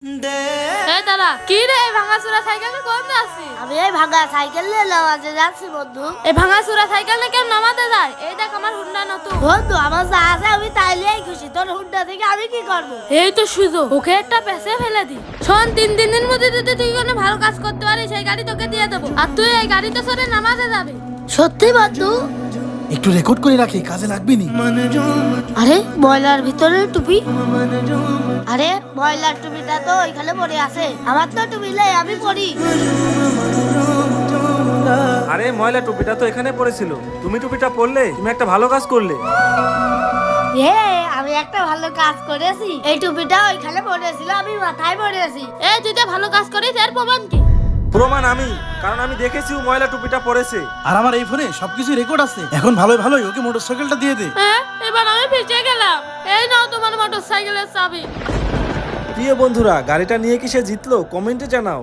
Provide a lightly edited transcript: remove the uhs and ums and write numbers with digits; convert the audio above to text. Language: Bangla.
এই দাঁড়া, কি রে ভাঙাচোরা সাইকেল নিয়ে কোন যাচ্ছি? আমি এই ভাঙা সাইকেল নিয়ে নামাজে যাচ্ছি বন্ধু। এই ভাঙাচোরা সাইকেল নিয়ে কেউ নামাতে যায়? এই দেখ আমার হুন্ডা নতুন। বন্ধু আমার যা আছে আমি তাই নিয়েই খুশি, তোর হুন্ডা থেকে আমি কি করবো? এই তো সুযোগ, ওকে একটা পেছে ফেলে দি। শোন, তিন দিনের মধ্যে যদি তুই কোনো ভালো কাজ করতে পারিস সেই গাড়ি তোকে দিয়ে দেবো, আর তুই এই গাড়িতে চড়ে নামাজে যাবি। সত্যি বন্ধু? একটু রেকর্ড করে রাখি, কাজে লাগবে নি। আরে ময়লার ভিতরে টুপি, আরে ময়লার টুপিটা তো ওইখানে পড়ে আছে, আমার তো টুপি নেই, আমি পরি। আরে ময়লা টুপিটা তো এখানে পড়েছিল, তুমি টুপিটা পরলে, তুমি একটা ভালো কাজ করলে। আমি একটা ভালো কাজ করেছি, এই টুপিটা ওইখানে পড়েছিল, আমি মাথায় পড়েছি। এই তুই তো ভালো কাজ করিস, এর প্রমাণ কি? প্রমাণ আমি, কারণ আমি দেখেছি ও ময়লা টুপিটা পরেছে। আর আমার এই ফোনে সবকিছু রেকর্ড আছে। এখন ভালোই ভালোই ওকে মোটরসাইকেলটা দিয়ে দে। হ্যাঁ, এবার আমি ফেঁসে গেলাম। এই নাও তোমার মোটর সাইকেলের চাবি। প্রিয় বন্ধুরা, গাড়িটা নিয়ে কি সে জিতলো? কমেন্টে জানাও।